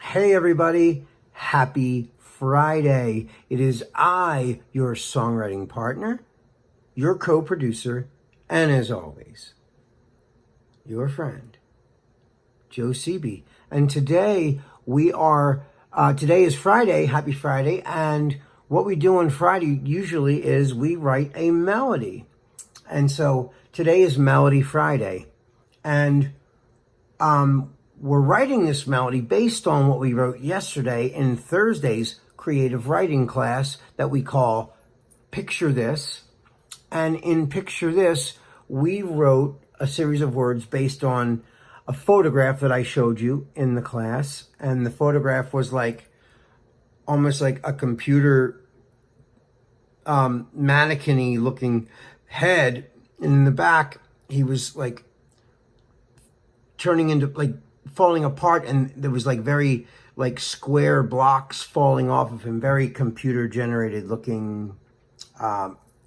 Hey everybody, happy Friday. It is I, your songwriting partner, your co-producer, and as always, your friend, Joe Seeby. And today today is Friday, happy Friday, and what we do on Friday usually is we write a melody. And so today is Melody Friday. And we're writing this melody based on what we wrote yesterday in Thursday's creative writing class that we call Picture This. And in Picture This, we wrote a series of words based on a photograph that I showed you in the class. And the photograph was almost like a computer mannequin-y looking head. And in the back, he was turning into falling apart, and there was very square blocks falling off of him, very computer generated looking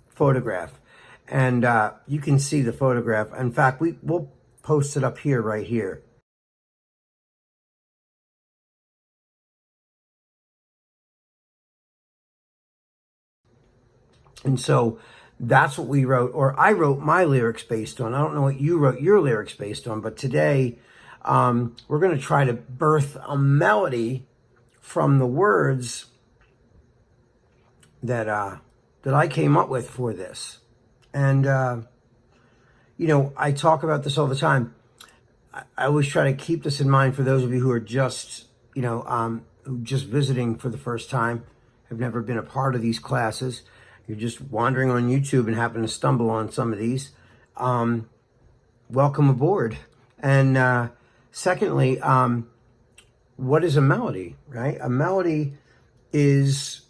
photograph. And you can see the photograph. In fact, we'll post it up here, right here. And so that's what we wrote, or I wrote my lyrics based on. I don't know what you wrote your lyrics based on, but today we're going to try to birth a melody from the words that I came up with for this. And I talk about this all the time. I always try to keep this in mind for those of you who are just just visiting for the first time, have never been a part of these classes. You're just wandering on YouTube and happen to stumble on some of these. Welcome aboard. And secondly, what is a melody, right? A melody is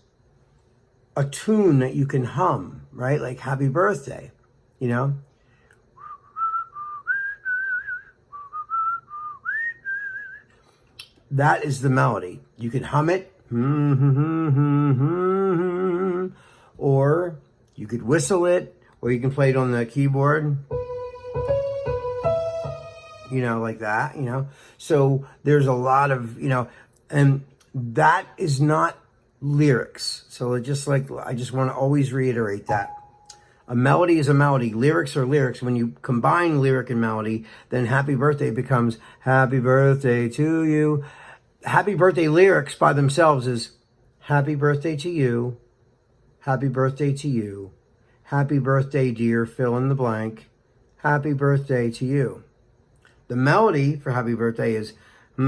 a tune that you can hum, right? Like Happy Birthday, That is the melody. You can hum it. Or you could whistle it, or you can play it on the keyboard, like that, So there's a lot of, and that is not lyrics. So I just want to always reiterate that. A melody is a melody. Lyrics are lyrics. When you combine lyric and melody, then Happy Birthday becomes Happy Birthday to you. Happy Birthday lyrics by themselves is Happy Birthday to you. Happy birthday to you. Happy birthday, dear, fill in the blank. Happy birthday to you. The melody for Happy Birthday is when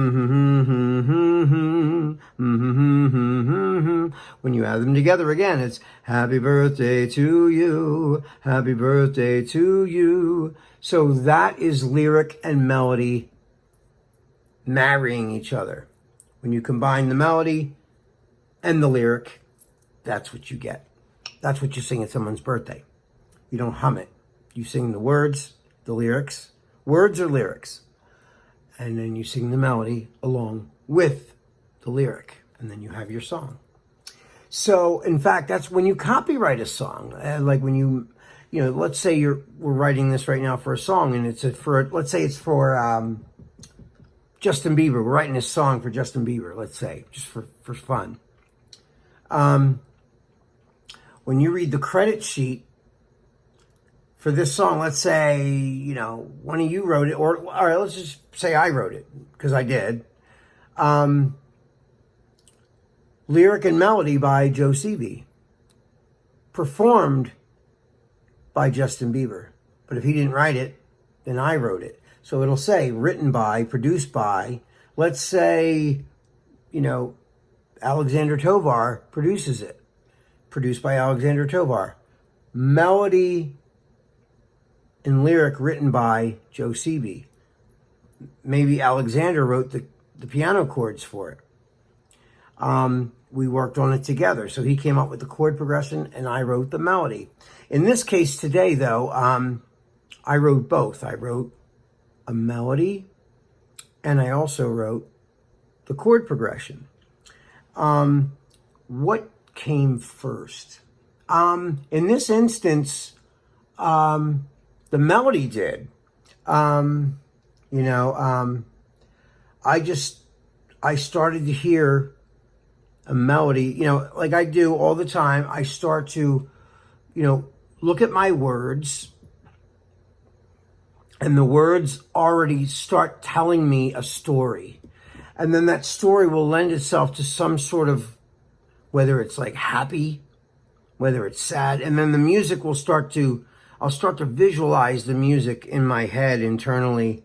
you add them together again, it's Happy Birthday to you. Happy birthday to you. So that is lyric and melody marrying each other. When you combine the melody and the lyric, that's what you get. That's what you sing at someone's birthday. You don't hum it. You sing the words, the lyrics. Words are lyrics. And then you sing the melody along with the lyric. And then you have your song. So, in fact, that's when you copyright a song. Like when let's say we're writing this right now for a song, and let's say it's for Justin Bieber. We're writing this song for Justin Bieber, let's say, just for fun. When you read the credit sheet for this song, let's say, one of you wrote it, or all right, let's just say I wrote it, because I did. Lyric and melody by Joe Seeby. Performed by Justin Bieber. But if he didn't write it, then I wrote it. So it'll say written by, produced by, let's say, Alexander Tovar produces it. Produced by Alexander Tovar. Melody and lyric written by Joe Seeby. Maybe Alexander wrote the piano chords for it. We worked on it together. So he came up with the chord progression and I wrote the melody. In this case today, though, I wrote both. I wrote a melody and I also wrote the chord progression. What came first? In this instance, the melody did. I I started to hear a melody, you know, like I do all the time. I start to, you know, look at my words, and the words already start telling me a story. And then that story will lend itself to some sort of, whether it's like happy, whether it's sad, and then the music will I'll start to visualize the music in my head internally.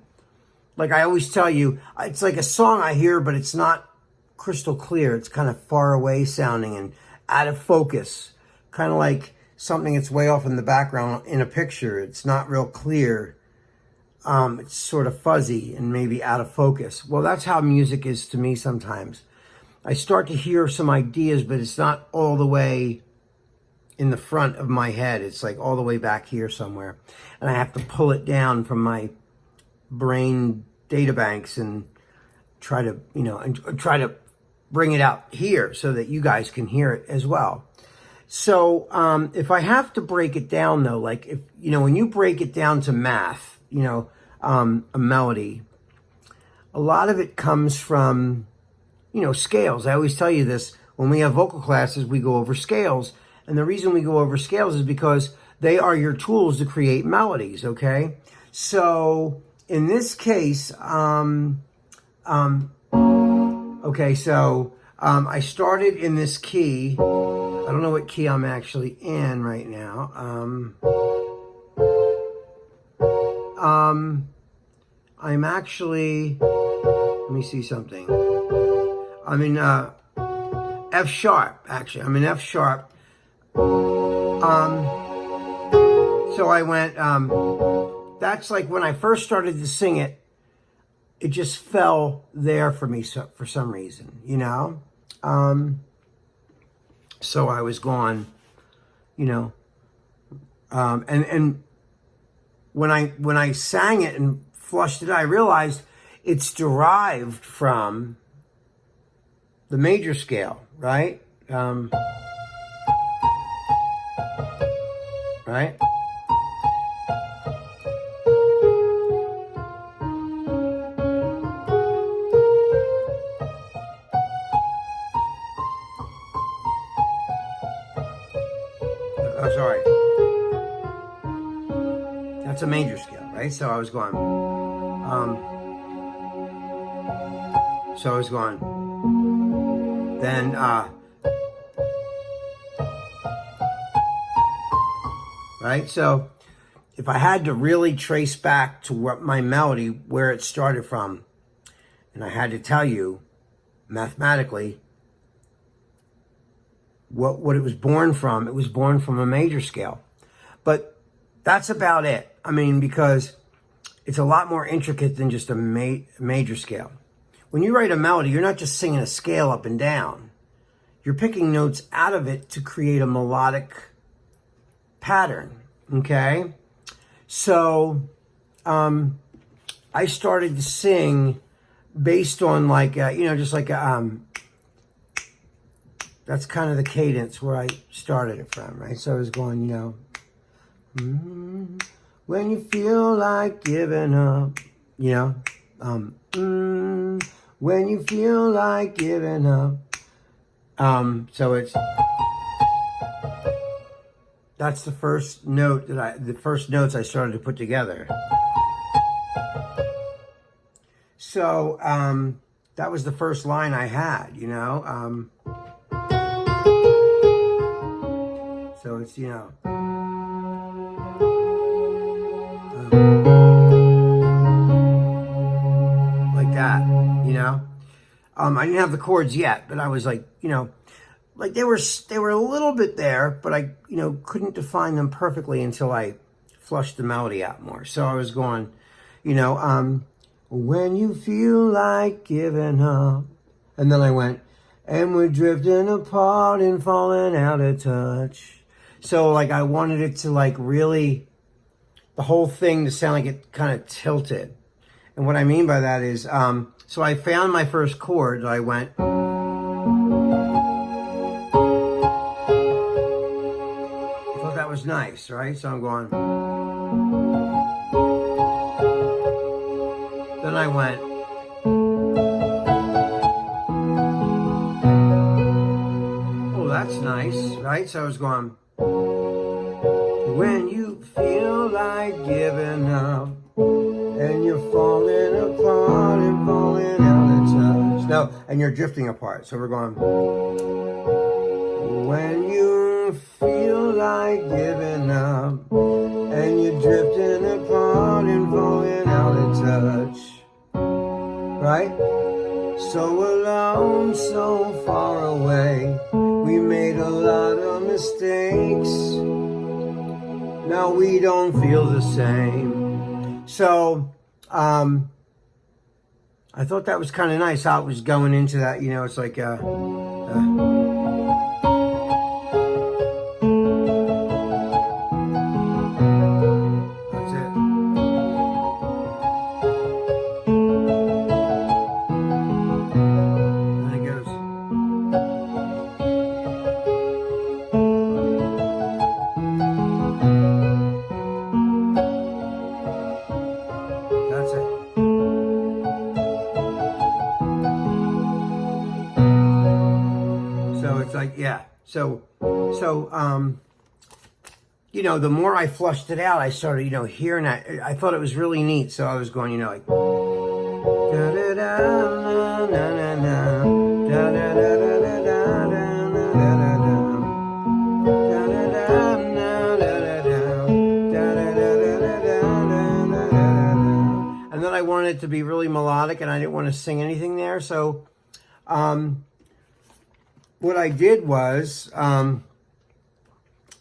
Like I always tell you, it's like a song I hear, but it's not crystal clear. It's kind of far away sounding and out of focus. Kind of like something that's way off in the background in a picture. It's not real clear. It's sort of fuzzy and maybe out of focus. Well, that's how music is to me sometimes. I start to hear some ideas, but it's not all the way in the front of my head. It's like all the way back here somewhere. And I have to pull it down from my brain data banks and try to, you know, and try to bring it out here so that you guys can hear it as well. So if I have to break it down though, like if, you know, when you break it down to math, you know, a melody, a lot of it comes from, you know, scales. I always tell you this, when we have vocal classes, we go over scales. And the reason we go over scales is because they are your tools to create melodies, okay? So in this case, okay, so I started in this key. I don't know what key I'm actually in right now. I'm actually, let me see something. I'm in F sharp, actually. I'm in F sharp. So I went, that's like when I first started to sing it, it just fell there for me for some reason, you know? So I was going, you know, and when I sang it and flushed it, I realized it's derived from the major scale, right? Right? Oh, sorry. That's a major scale, right? So I was going, then, right? So if I had to really trace back to what my melody, where it started from, and I had to tell you mathematically what it was born from, it was born from a major scale. But that's about it. I mean, because it's a lot more intricate than just a major scale. When you write a melody, you're not just singing a scale up and down. You're picking notes out of it to create a melodic pattern, okay? So I started to sing based on like, you know, just like, that's kind of the cadence where I started it from, right? So I was going, you know, when you feel like giving up, you know, when you feel like giving up. So that's the first note the first notes I started to put together. So, that was the first line I had, you know, so it's, you know, like that, you know. I didn't have the chords yet, but I was like, you know, like they were a little bit there, but I, you know, couldn't define them perfectly until I flushed the melody out more. So I was going, you know, when you feel like giving up, and then I went, and we're drifting apart and falling out of touch. So like I wanted it to like really, the whole thing to sound like it kind of tilted. And what I mean by that is, so I found my first chord. I went, I thought that was nice, right? So I'm going, then I went, that's nice, right? So I was going, when you feel like giving up and you're falling apart and falling out of touch. No, and you're drifting apart. So we're going, when you feel like giving up and you're drifting apart and falling out of touch, right? So alone, so far away, we made a lot of mistakes. Now we don't feel the same. So, I thought that was kind of nice how it was going into that, you know, it's like, that's it. And it goes. That's it. So it's like, yeah. So, you know, the more I flushed it out, I started, you know, hearing that. I thought it was really neat. So I was going, you know, like, da da da na na na na, da da da da da da da da da. And then I wanted it to be really melodic, and I didn't want to sing anything there. So, what I did was, I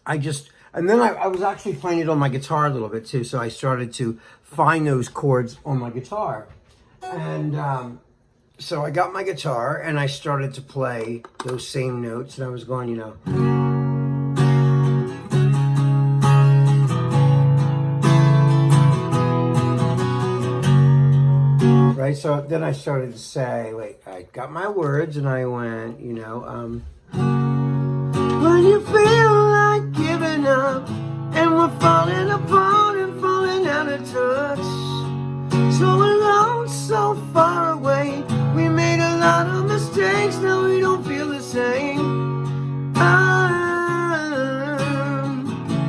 was actually playing it on my guitar a little bit too. So I started to find those chords on my guitar. And so I got my guitar and I started to play those same notes. And I was going, you know. Right, so then I started to say, wait, I got my words and I went, you know, when you feel like giving up and we're falling apart and falling out of touch, so alone, so far away, we made a lot of mistakes, now we don't feel the same.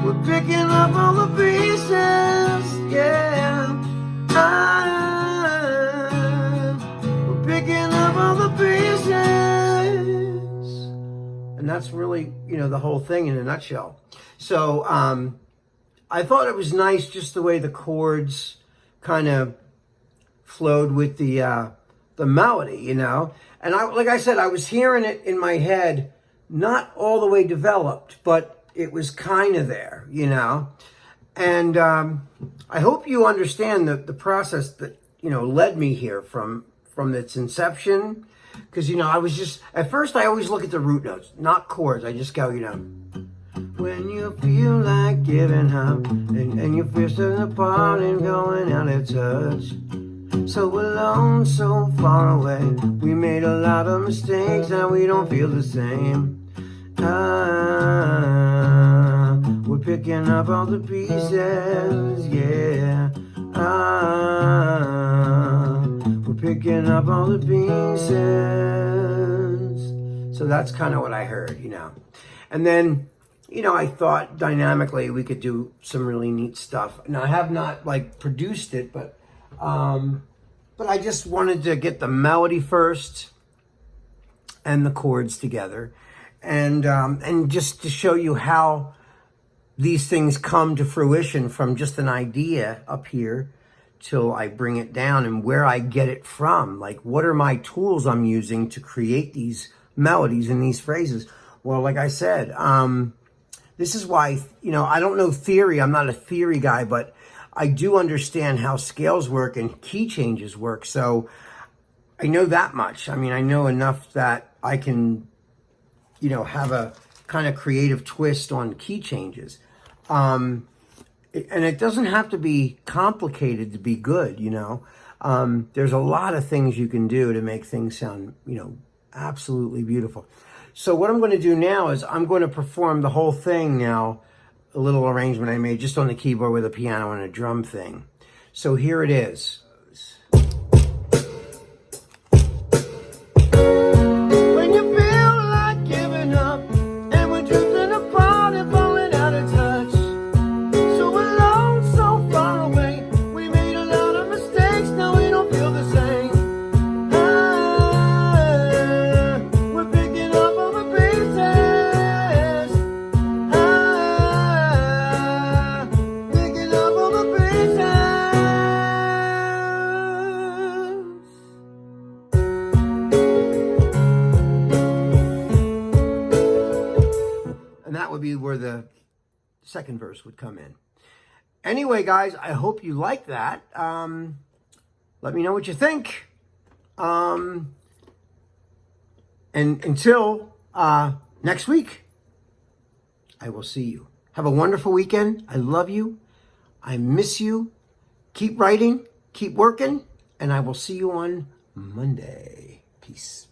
We're picking up all the pieces, yeah. Picking up all the pieces. And that's really, you know, the whole thing in a nutshell. So I thought it was nice just the way the chords kind of flowed with the melody, you know. And like I said, I was hearing it in my head, not all the way developed, but it was kind of there, you know. And I hope you understand the process that, you know, led me here from its inception. Because, you know, I was just, at first I always look at the root notes, not chords. I just go, you know, when you feel like giving up and you're drifting apart and going out of touch, so alone, so far away, we made a lot of mistakes and we don't feel the same. We're picking up all the pieces, yeah. We're picking up all the pieces. So that's kind of what I heard, you know. And then, you know, I thought dynamically we could do some really neat stuff. Now, I have not, like, produced it, but I just wanted to get the melody first and the chords together. And just to show you how these things come to fruition from just an idea up here till I bring it down and where I get it from. Like, what are my tools I'm using to create these melodies and these phrases? Well, like I said, this is why, you know, I don't know theory. I'm not a theory guy, but I do understand how scales work and key changes work. So I know that much. I mean, I know enough that I can, you know, have a kind of creative twist on key changes. And it doesn't have to be complicated to be good, you know. There's a lot of things you can do to make things sound, you know, absolutely beautiful. So what I'm going to do now is I'm going to perform the whole thing now, a little arrangement I made just on the keyboard with a piano and a drum thing. So here it is. When you feel like giving up would be where the second verse would come in. Anyway, guys, I hope you like that. Let me know what you think. And until next week, I will see you. Have a wonderful weekend. I love you. I miss you. Keep writing, keep working, and I will see you on Monday. Peace.